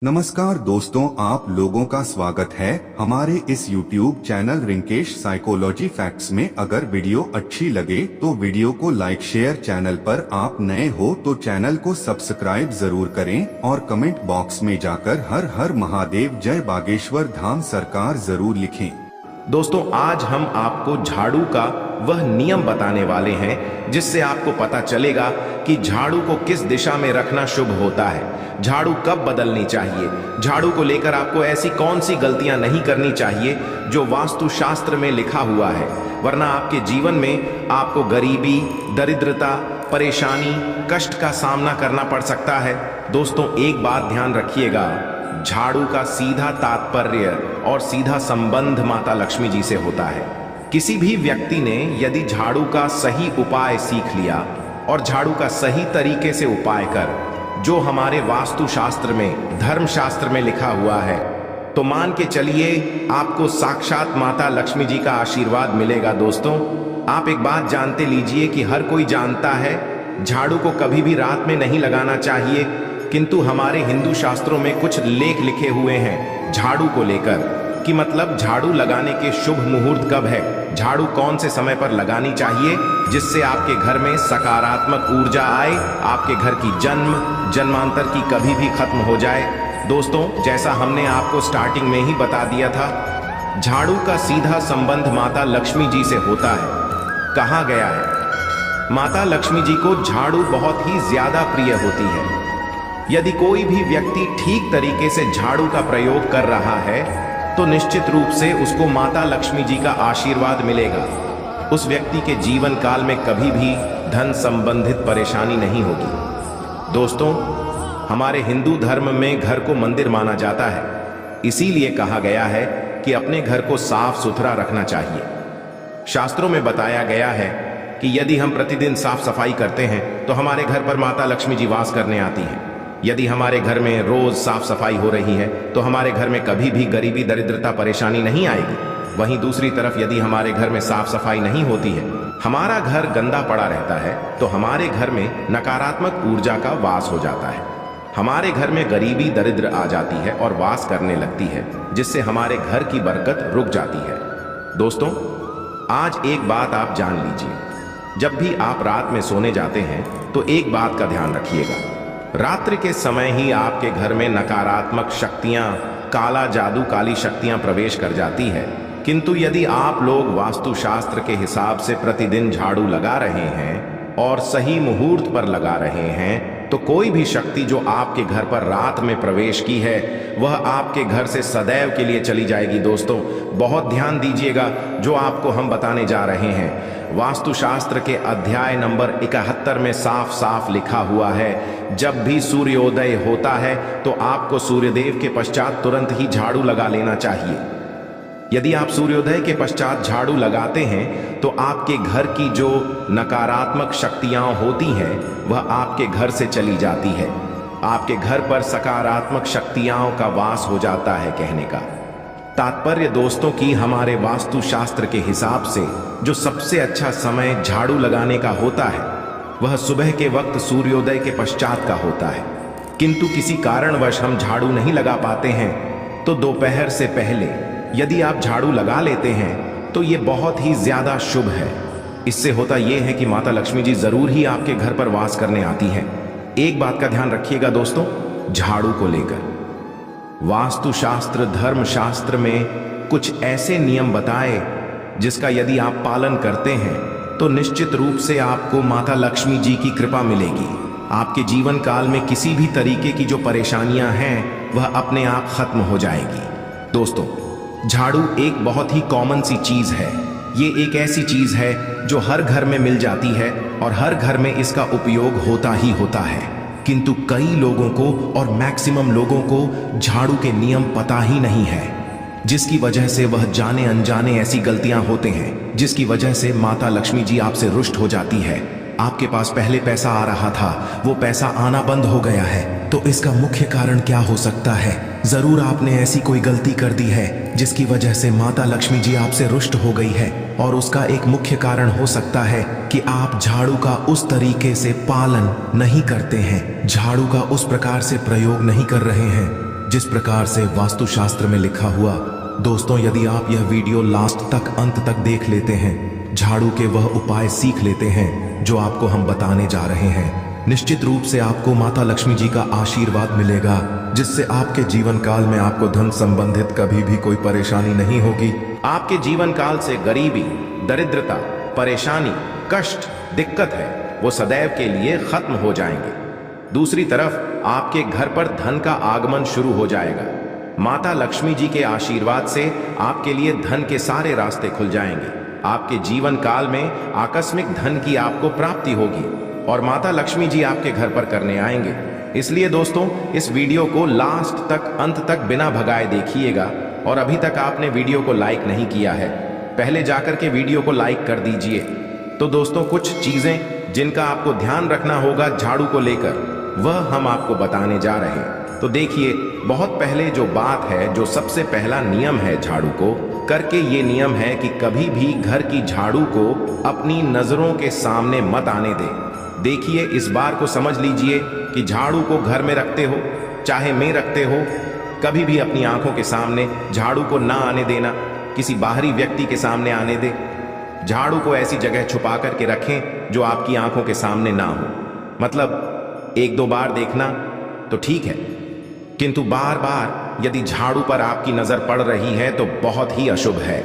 नमस्कार दोस्तों, आप लोगों का स्वागत है हमारे इस YouTube channel Rinkesh psychology facts में। अगर वीडियो अच्छी लगे तो वीडियो को लाइक शेयर, चैनल पर आप नए हो तो चैनल को सब्सक्राइब जरूर करें और कमेंट बॉक्स में जाकर हर हर महादेव जय बागेश्वर धाम सरकार जरूर लिखें। दोस्तों, आज हम आपको झाड़ू का वह नियम बताने वाले हैं जिससे आपको पता चलेगा कि झाड़ू को किस दिशा में रखना शुभ होता है, झाड़ू कब बदलनी चाहिए, झाड़ू को लेकर आपको ऐसी कौन सी गलतियां नहीं करनी चाहिए जो वास्तु शास्त्र में लिखा हुआ है, वरना आपके जीवन में आपको गरीबी, दरिद्रता, परेशानी, कष्ट का सामना करना पड़ सकता है। दोस्तों, एक बात ध्यान रखिएगा, झाड़ू का सीधा तात्पर्य और सीधा संबंध माता लक्ष्मी जी से होता है। किसी भी व्यक्ति ने यदि झाड़ू का सही उपाय सीख लिया और झाड़ू का सही तरीके से उपाय कर जो हमारे वास्तु शास्त्र में, धर्म शास्त्र में लिखा हुआ है, तो मान के चलिए आपको साक्षात माता लक्ष्मी जी का आशीर्वाद मिलेगा। दोस्तों, आप एक बात जानते लीजिए कि हर कोई जानता है झाड़ू को कभी भी रात में नहीं लगाना चाहिए, किंतु हमारे हिंदू शास्त्रों में कुछ लेख लिखे हुए हैं झाड़ू को लेकर कि मतलब झाड़ू लगाने के शुभ मुहूर्त कब है, झाड़ू कौन से समय पर लगानी चाहिए जिससे आपके घर में सकारात्मक ऊर्जा आए, आपके घर की जन्मांतर की कभी भी खत्म हो जाए। दोस्तों, जैसा हमने आपको स्टार्टिंग में ही बता दिया था, झाड़ू का सीधा संबंध माता लक्ष्मी जी से होता है। कहा गया है माता लक्ष्मी जी को झाड़ू बहुत ही ज्यादा प्रिय होती है। यदि कोई भी व्यक्ति ठीक तरीके से झाड़ू का प्रयोग कर रहा है तो निश्चित रूप से उसको माता लक्ष्मी जी का आशीर्वाद मिलेगा। उस व्यक्ति के जीवन काल में कभी भी धन संबंधित परेशानी नहीं होगी। दोस्तों, हमारे हिंदू धर्म में घर को मंदिर माना जाता है, इसीलिए कहा गया है कि अपने घर को साफ सुथरा रखना चाहिए। शास्त्रों में बताया गया है कि यदि हम प्रतिदिन साफ सफाई करते हैं तो हमारे घर पर माता लक्ष्मी जी वास करने आती हैं। यदि हमारे घर में रोज साफ सफाई हो रही है तो हमारे घर में कभी भी गरीबी, दरिद्रता, परेशानी नहीं आएगी। वहीं दूसरी तरफ यदि हमारे घर में साफ सफाई नहीं होती है, हमारा घर गंदा पड़ा रहता है, तो हमारे घर में नकारात्मक ऊर्जा का वास हो जाता है। हमारे घर में गरीबी, दरिद्र आ जाती है और वास करने लगती है, जिससे हमारे घर की बरकत रुक जाती है। दोस्तों, आज एक बात आप जान लीजिए, जब भी आप रात में सोने जाते हैं तो एक बात का ध्यान रखिएगा, रात्रि के समय ही आपके घर में नकारात्मक शक्तियां, काला जादू, काली शक्तियां प्रवेश कर जाती है। किंतु यदि आप लोग वास्तुशास्त्र के हिसाब से प्रतिदिन झाड़ू लगा रहे हैं और सही मुहूर्त पर लगा रहे हैं तो कोई भी शक्ति जो आपके घर पर रात में प्रवेश की है वह आपके घर से सदैव के लिए चली जाएगी। दोस्तों, बहुत ध्यान दीजिएगा जो आपको हम बताने जा रहे हैं। वास्तुशास्त्र के अध्याय नंबर 71 में साफ साफ लिखा हुआ है, जब भी सूर्योदय होता है तो आपको सूर्यदेव के पश्चात तुरंत ही झाड़ू लगा लेना चाहिए। यदि आप सूर्योदय के पश्चात झाड़ू लगाते हैं तो आपके घर की जो नकारात्मक शक्तियां होती हैं वह आपके घर से चली जाती है, आपके घर पर सकारात्मक शक्तियों का वास हो जाता है। कहने का तात्पर्य दोस्तों कि हमारे वास्तुशास्त्र के हिसाब से जो सबसे अच्छा समय झाड़ू लगाने का होता है वह सुबह के वक्त सूर्योदय के पश्चात का होता है, किंतु किसी कारणवश हम झाड़ू नहीं लगा पाते हैं तो दोपहर से पहले यदि आप झाड़ू लगा लेते हैं तो ये बहुत ही ज्यादा शुभ है। इससे होता यह है कि माता लक्ष्मी जी जरूर ही आपके घर पर वास करने आती हैं। एक बात का ध्यान रखिएगा दोस्तों, झाड़ू को लेकर वास्तुशास्त्र, धर्म शास्त्र में कुछ ऐसे नियम बताए जिसका यदि आप पालन करते हैं तो निश्चित रूप से आपको माता लक्ष्मी जी की कृपा मिलेगी। आपके जीवन काल में किसी भी तरीके की जो परेशानियां हैं वह अपने आप खत्म हो जाएगी। दोस्तों, झाड़ू एक बहुत ही कॉमन सी चीज है। ये एक ऐसी चीज है जो हर घर में मिल जाती है और हर घर में इसका उपयोग होता ही होता है, किंतु कई लोगों को और मैक्सिमम लोगों को झाड़ू के नियम पता ही नहीं है, जिसकी वजह से वह जाने अनजाने ऐसी गलतियां होते हैं जिसकी वजह से माता लक्ष्मी जी आपसे रुष्ट हो जाती है। आपके पास पहले पैसा आ रहा था, वो पैसा आना बंद हो गया है, तो इसका मुख्य कारण क्या हो सकता है? जरूर आपने ऐसी कोई गलती कर दी है जिसकी वजह से माता लक्ष्मी जी आपसे रुष्ट हो गई है, और उसका एक मुख्य कारण हो सकता है कि आप झाड़ू का उस तरीके से पालन नहीं करते हैं, झाड़ू का उस प्रकार से प्रयोग नहीं कर रहे हैं। जिस प्रकार से वास्तुशास्त्र में लिखा हुआ। दोस्तों, यदि आप यह वीडियो लास्ट तक अंत तक देख लेते हैं, झाड़ू के वह उपाय सीख लेते हैं जो आपको हम बताने जा रहे हैं, निश्चित रूप से आपको माता लक्ष्मी जी का आशीर्वाद मिलेगा, जिससे आपके जीवन काल में आपको धन संबंधित कभी भी कोई परेशानी नहीं होगी। आपके जीवन काल से गरीबी, दरिद्रता, परेशानी, कष्ट, दिक्कत है, वो सदैव के लिए खत्म हो जाएंगे। दूसरी तरफ आपके घर पर धन का आगमन शुरू हो जाएगा। माता लक्ष्मी जी के आशीर्वाद से आपके लिए धन के सारे रास्ते खुल जाएंगे। आपके जीवन काल में आकस्मिक धन की आपको प्राप्ति होगी और माता लक्ष्मी जी आपके घर पर करने आएंगे। इसलिए दोस्तों, इस वीडियो को लास्ट तक अंत तक बिना भगाए देखिएगा। और अभी तक आपने वीडियो को लाइक नहीं किया है, पहले जाकर के वीडियो को लाइक कर दीजिए। तो दोस्तों, कुछ चीजें जिनका आपको ध्यान रखना होगा झाड़ू को लेकर, वह हम आपको बताने जा रहे हैं। तो देखिए, बहुत पहले जो बात है, जो सबसे पहला नियम है झाड़ू को करके, ये नियम है कि कभी भी घर की झाड़ू को अपनी नजरों के सामने मत आने दें। देखिए, इस बार को समझ लीजिए कि झाड़ू को घर में रखते हो चाहे में रखते हो, कभी भी अपनी आंखों के सामने झाड़ू को ना आने देना, किसी बाहरी व्यक्ति के सामने आने दे। झाड़ू को ऐसी जगह छुपा करके रखें जो आपकी आंखों के सामने ना हो। मतलब एक दो बार देखना तो ठीक है, किंतु बार बार यदि झाड़ू पर आपकी नजर पड़ रही है तो बहुत ही अशुभ है।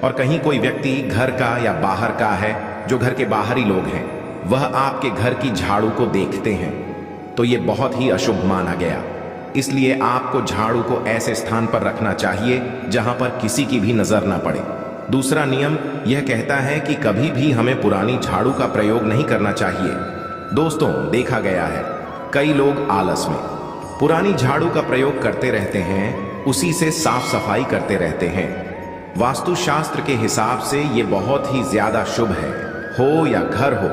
और कहीं कोई व्यक्ति घर का या बाहर का है, जो घर के बाहरी लोग हैं, वह आपके घर की झाड़ू को देखते हैं, तो ये बहुत ही अशुभ माना गया। इसलिए आपको झाड़ू को ऐसे स्थान पर रखना चाहिए जहां पर किसी की भी नजर ना पड़े। दूसरा नियम यह कहता है कि कभी भी हमें पुरानी झाड़ू का प्रयोग नहीं करना चाहिए। दोस्तों, देखा गया है कई लोग आलस में पुरानी झाड़ू का प्रयोग करते रहते हैं, उसी से साफ सफाई करते रहते हैं। वास्तुशास्त्र के हिसाब से ये बहुत ही ज्यादा शुभ है। हो या घर हो,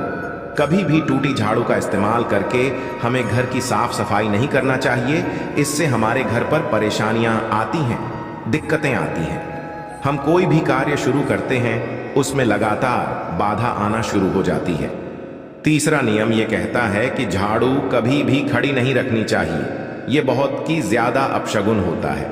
कभी भी टूटी झाड़ू का इस्तेमाल करके हमें घर की साफ सफाई नहीं करना चाहिए। इससे हमारे घर पर परेशानियां आती हैं, दिक्कतें आती हैं। हम कोई भी कार्य शुरू करते हैं, उसमें लगातार बाधा आना शुरू हो जाती है। तीसरा नियम यह कहता है कि झाड़ू कभी भी खड़ी नहीं रखनी चाहिए। यह बहुत ही ज्यादा अपशगुन होता है।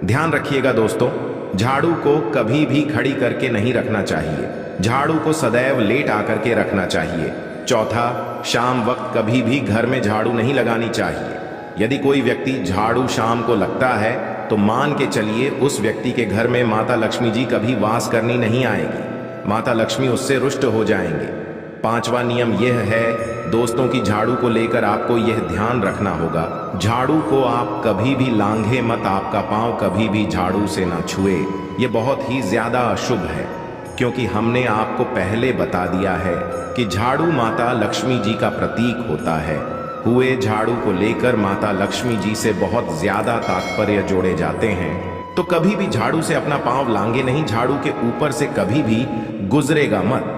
ध्यान रखिएगा दोस्तों, झाड़ू को कभी भी खड़ी करके नहीं रखना चाहिए। झाड़ू को सदैव लेट आकर के रखना चाहिए। चौथा, शाम वक्त कभी भी घर में झाड़ू नहीं लगानी चाहिए। यदि कोई व्यक्ति झाड़ू शाम को लगता है तो मान के चलिए उस व्यक्ति के घर में माता लक्ष्मी जी कभी वास करनी नहीं आएगी। माता लक्ष्मी उससे रुष्ट हो जाएंगे। पांचवा नियम यह है दोस्तों कि झाड़ू को लेकर आपको यह ध्यान रखना होगा, झाड़ू को आप कभी भी लांघे मत, आपका पांव कभी भी झाड़ू से ना छुए। यह बहुत ही ज्यादा अशुभ है, क्योंकि हमने आपको पहले बता दिया है कि झाड़ू माता लक्ष्मी जी का प्रतीक होता है। हुए झाड़ू को लेकर माता लक्ष्मी जी से बहुत ज्यादा तात्पर्य जोड़े जाते हैं। तो कभी भी झाड़ू से अपना पांव लांघे नहीं, झाड़ू के ऊपर से कभी भी गुजरेगा मत।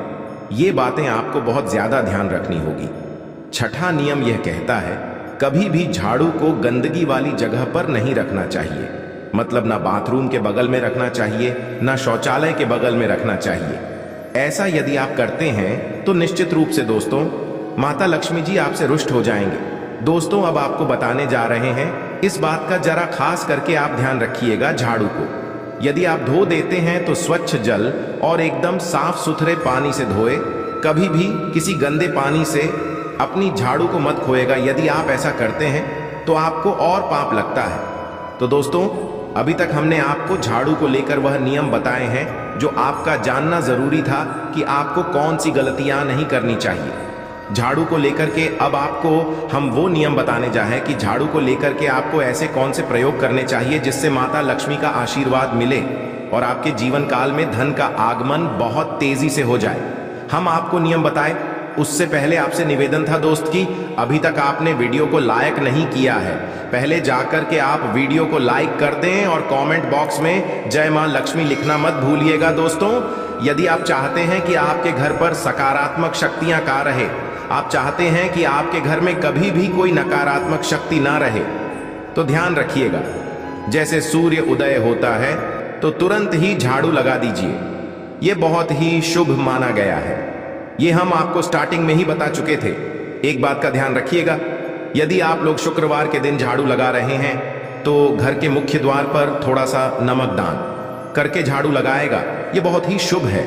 ये बातें आपको बहुत ज्यादा ध्यान रखनी होगी। छठा नियम यह कहता है कभी भी झाड़ू को गंदगी वाली जगह पर नहीं रखना चाहिए। मतलब ना बाथरूम के बगल में रखना चाहिए, ना शौचालय के बगल में रखना चाहिए। ऐसा यदि आप करते हैं तो निश्चित रूप से दोस्तों माता लक्ष्मी जी आपसे रुष्ट हो जाएंगे। दोस्तों, अब आपको बताने जा रहे हैं, इस बात का जरा खास करके आप ध्यान रखिएगा। झाड़ू को यदि आप धो देते हैं तो स्वच्छ जल और एकदम साफ सुथरे पानी से धोए। कभी भी किसी गंदे पानी से अपनी झाड़ू को मत खोएगा। यदि आप ऐसा करते हैं तो आपको और पाप लगता है। तो दोस्तों, अभी तक हमने आपको झाड़ू को लेकर वह नियम बताए हैं जो आपका जानना जरूरी था कि आपको कौन सी गलतियां नहीं करनी चाहिए। झाड़ू को लेकर के अब आपको हम वो नियम बताने जा रहे हैं कि झाड़ू को लेकर के आपको ऐसे कौन से प्रयोग करने चाहिए जिससे माता लक्ष्मी का आशीर्वाद मिले और आपके जीवन काल में धन का आगमन बहुत तेजी से हो जाए। हम आपको नियम बताए, उससे पहले आपसे निवेदन था दोस्त कि अभी तक आपने वीडियो को लाइक नहीं किया है, पहले जाकर के आप वीडियो को लाइक कर दें और कमेंट बॉक्स में जय मां लक्ष्मी लिखना मत भूलिएगा। दोस्तों, यदि आप चाहते हैं कि आपके घर पर सकारात्मक शक्तियां का रहे, आप चाहते हैं कि आपके घर में कभी भी कोई नकारात्मक शक्ति ना रहे, तो ध्यान रखिएगा, जैसे सूर्य उदय होता है तो तुरंत ही झाड़ू लगा दीजिए। यह बहुत ही शुभ माना गया है। ये हम आपको स्टार्टिंग में ही बता चुके थे। एक बात का ध्यान रखिएगा, यदि आप लोग शुक्रवार के दिन झाड़ू लगा रहे हैं तो घर के मुख्य द्वार पर थोड़ा सा नमक दान करके झाड़ू लगाएगा, ये बहुत ही शुभ है।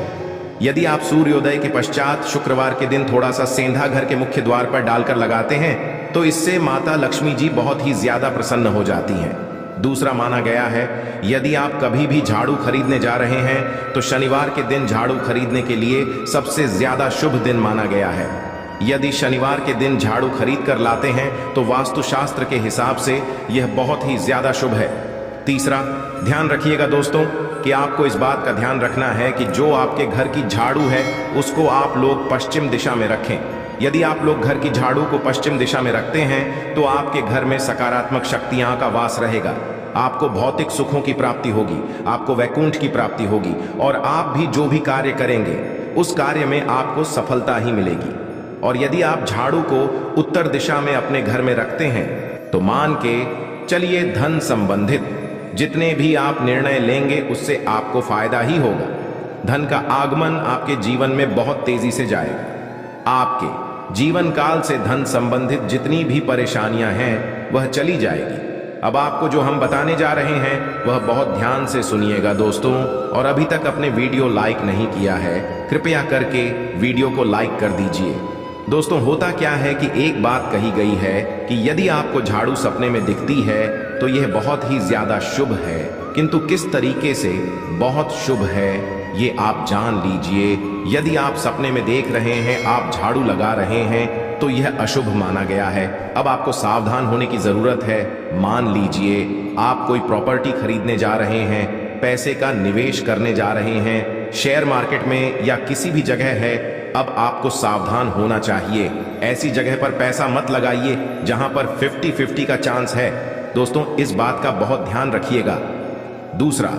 यदि आप सूर्योदय के पश्चात शुक्रवार के दिन थोड़ा सा सेंधा घर के मुख्य द्वार पर डालकर लगाते हैं तो इससे माता लक्ष्मी जी बहुत ही ज्यादा प्रसन्न हो जाती हैं। दूसरा माना गया है, यदि आप कभी भी झाड़ू खरीदने जा रहे हैं तो शनिवार के दिन झाड़ू खरीदने के लिए सबसे ज्यादा शुभ दिन माना गया है। यदि शनिवार के दिन झाड़ू खरीद कर लाते हैं तो वास्तुशास्त्र के हिसाब से यह बहुत ही ज्यादा शुभ है। तीसरा, ध्यान रखिएगा दोस्तों कि आपको इस बात का ध्यान रखना है कि जो आपके घर की झाड़ू है उसको आप लोग पश्चिम दिशा में रखें। यदि आप लोग घर की झाड़ू को पश्चिम दिशा में रखते हैं तो आपके घर में सकारात्मक शक्तियां का वास रहेगा, आपको भौतिक सुखों की प्राप्ति होगी, आपको वैकुंठ की प्राप्ति होगी और आप भी जो भी कार्य करेंगे उस कार्य में आपको सफलता ही मिलेगी। और यदि आप झाड़ू को उत्तर दिशा में अपने घर में रखते हैं तो मान के चलिए धन संबंधित जितने भी आप निर्णय लेंगे उससे आपको फायदा ही होगा। धन का आगमन आपके जीवन में बहुत तेजी से जाएगा। आपके जीवन काल से धन संबंधित जितनी भी परेशानियां हैं वह चली जाएगी। अब आपको जो हम बताने जा रहे हैं वह बहुत ध्यान से सुनिएगा दोस्तों, और अभी तक अपने वीडियो लाइक नहीं किया है कृपया करके वीडियो को लाइक कर दीजिए। दोस्तों, होता क्या है कि एक बात कही गई है कि यदि आपको झाड़ू सपने में दिखती है तो यह बहुत ही ज्यादा शुभ है, किंतु किस तरीके से बहुत शुभ है ये आप जान लीजिए। यदि आप सपने में देख रहे हैं आप झाड़ू लगा रहे हैं तो यह अशुभ माना गया है। अब आपको सावधान होने की जरूरत है। मान लीजिए आप कोई प्रॉपर्टी खरीदने जा रहे हैं, पैसे का निवेश करने जा रहे हैं, शेयर मार्केट में या किसी भी जगह है, अब आपको सावधान होना चाहिए। ऐसी जगह पर पैसा मत लगाइए जहां पर 50-50 का चांस है। दोस्तों, इस बात का बहुत ध्यान रखिएगा। दूसरा,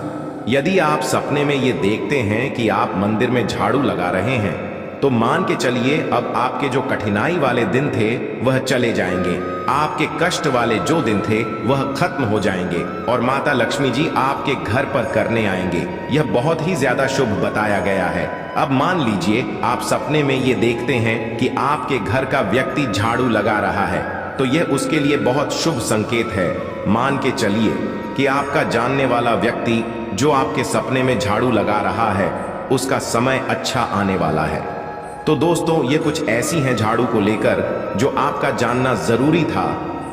यदि आप सपने में ये देखते हैं कि आप मंदिर में झाड़ू लगा रहे हैं तो मान के चलिए अब आपके जो कठिनाई वाले दिन थे वह चले जाएंगे, आपके कष्ट वाले जो दिन थे वह खत्म हो जाएंगे और माता लक्ष्मी जी आपके घर पर करने आएंगे। यह बहुत ही ज्यादा शुभ बताया गया है। अब मान लीजिए आप सपने में ये देखते हैं कि आपके घर का व्यक्ति झाड़ू लगा रहा है तो यह उसके लिए बहुत शुभ संकेत है। मान के चलिए कि आपका जानने वाला व्यक्ति जो आपके सपने में झाड़ू लगा रहा है उसका समय अच्छा आने वाला है। तो दोस्तों, ये कुछ ऐसी हैं झाड़ू को लेकर जो आपका जानना जरूरी था।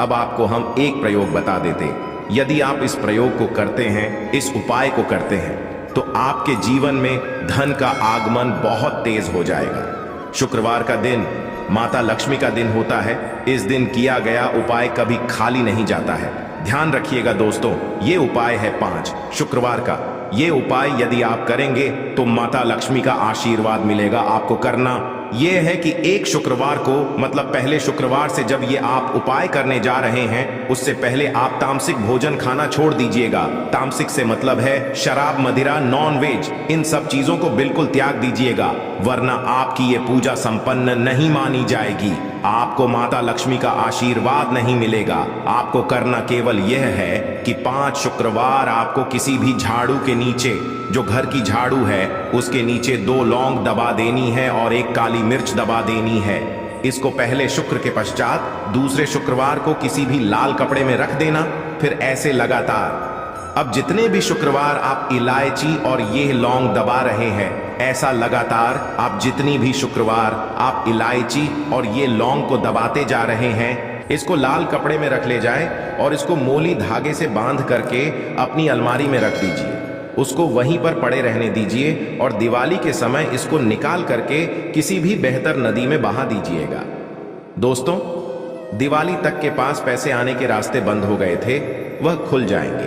अब आपको हम एक प्रयोग बता देते। यदि आप इस प्रयोग को करते हैं, इस उपाय को करते हैं तो आपके जीवन में धन का आगमन बहुत तेज हो जाएगा। शुक्रवार का दिन माता लक्ष्मी का दिन होता है। इस दिन किया गया उपाय कभी खाली नहीं जाता है। ध्यान रखिएगा दोस्तों, ये उपाय है 5 शुक्रवार का। ये उपाय यदि आप करेंगे तो माता लक्ष्मी का आशीर्वाद मिलेगा। आपको करना यह है कि एक शुक्रवार को, मतलब पहले शुक्रवार से जब ये आप उपाय करने जा रहे हैं उससे पहले आप तामसिक भोजन खाना छोड़ दीजिएगा। तामसिक से मतलब है शराब, मदिरा, नॉन वेज, इन सब चीजों को बिल्कुल त्याग दीजिएगा, वरना आपकी ये पूजा संपन्न नहीं मानी जाएगी। आपको माता लक्ष्मी का आशीर्वाद नहीं मिलेगा। आपको करना केवल यह है कि 5 शुक्रवार आपको किसी भी झाड़ू के नीचे, जो घर की झाड़ू है उसके नीचे 2 लौंग दबा देनी है और 1 काली मिर्च दबा देनी है। इसको पहले शुक्र के पश्चात दूसरे शुक्रवार को किसी भी लाल कपड़े में रख देना, फिर ऐसे लगातार। अब जितने भी शुक्रवार आप इलायची और ये लौंग दबा रहे हैं, ऐसा लगातार आप जितनी भी शुक्रवार आप इलायची और ये लौंग को दबाते जा रहे हैं, इसको लाल कपड़े में रख ले जाएं और इसको मोली धागे से बांध करके अपनी अलमारी में रख दीजिए। उसको वहीं पर पड़े रहने दीजिए और दिवाली के समय इसको निकाल करके किसी भी बेहतर नदी में बहा दीजिएगा। दोस्तों, दिवाली तक के पास पैसे आने के रास्ते बंद हो गए थे, वह खुल जाएंगे।